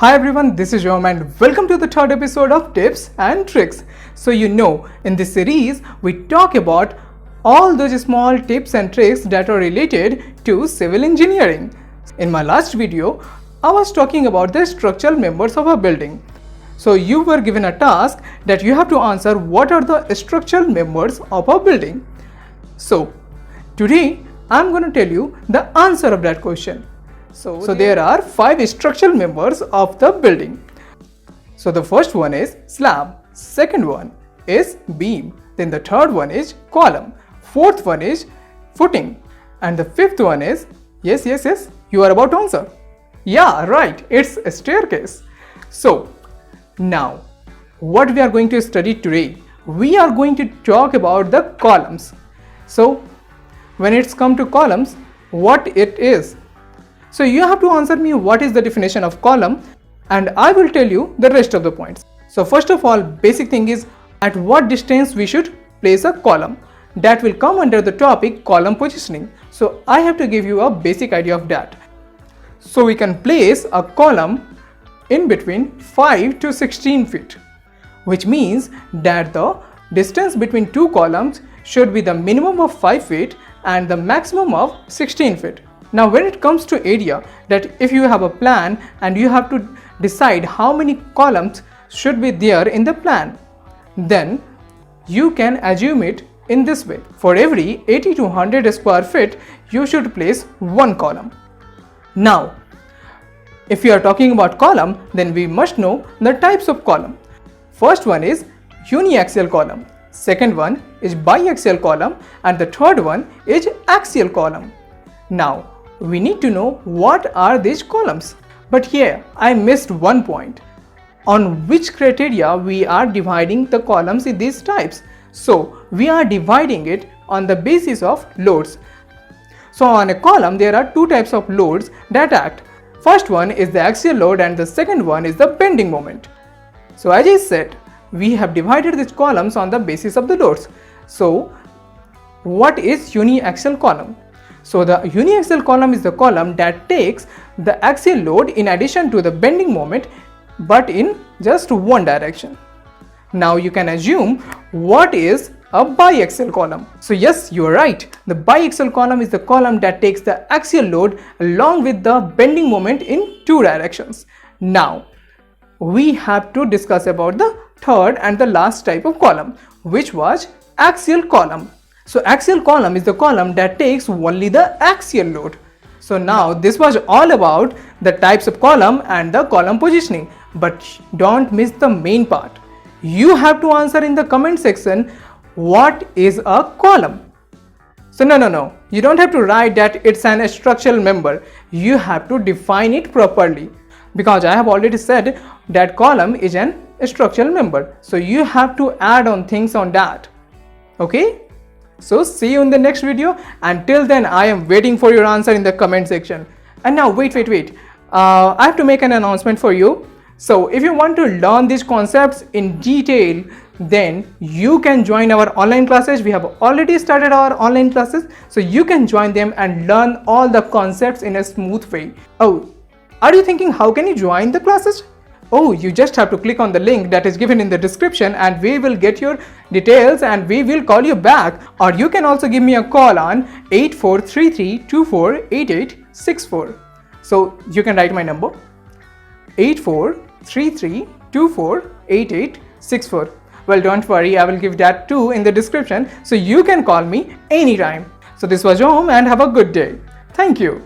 Hi everyone, this is Jom and welcome to the third episode of Tips and Tricks. So in this series, we talk about all those small tips and tricks that are related to civil engineering. In my last video, I was talking about the structural members of a building. So you were given a task that you have to answer what are the structural members of a building. So today, I'm going to tell you the answer of that question. So there are 5 structural members of the building. So the first one is slab, second one is beam, then the third one is column, fourth one is footing, and the fifth one is, yes, you are about to answer. Yeah, right, it's a staircase. So now what we are going to study today, we are going to talk about the columns. So when it's come to columns, what it is. So you have to answer me what is the definition of column, and I will tell you the rest of the points. So first of all, basic thing is at what distance we should place a column. That will come under the topic column positioning. So I have to give you a basic idea of that. So we can place a column in between 5 to 16 feet, which means that the distance between two columns should be the minimum of 5 feet and the maximum of 16 feet. Now when it comes to area, that if you have a plan and you have to decide how many columns should be there in the plan, then you can assume it in this way. For every 80 to 100 square feet, you should place one column. Now, if you are talking about column, then we must know the types of column. First one is uniaxial column, second one is biaxial column, and the third one is axial column. Now, we need to know what are these columns. But here I missed one point. On which criteria we are dividing the columns in these types? So we are dividing it on the basis of loads. So on a column there are two types of loads that act. First one is the axial load and the second one is the bending moment. So as I said, we have divided these columns on the basis of the loads. So what is uniaxial column? So the uniaxial column is the column that takes the axial load in addition to the bending moment, but in just one direction. Now you can assume what is a biaxial column. So yes, you are right. The biaxial column is the column that takes the axial load along with the bending moment in two directions. Now we have to discuss about the third and the last type of column, which was axial column. So axial column is the column that takes only the axial load. So now this was all about the types of column and the column positioning, but don't miss the main part. You have to answer in the comment section what is a column. So no, you don't have to write that it's an structural member. You have to define it properly, because I have already said that column is an structural member. So you have to add on things on that. Okay? So see you in the next video. Until then, I am waiting for your answer in the comment section. And now wait. I have to make an announcement for you. So if you want to learn these concepts in detail, then you can join our online classes. We have already started our online classes. So you can join them and learn all the concepts in a smooth way. Oh, are you thinking how can you join the classes? Oh, you just have to click on the link that is given in the description and we will get your details and we will call you back. Or you can also give me a call on 8433248864. So you can write my number 8433248864. Well, don't worry, I will give that too in the description, so you can call me anytime. So this was Om and have a good day. Thank you.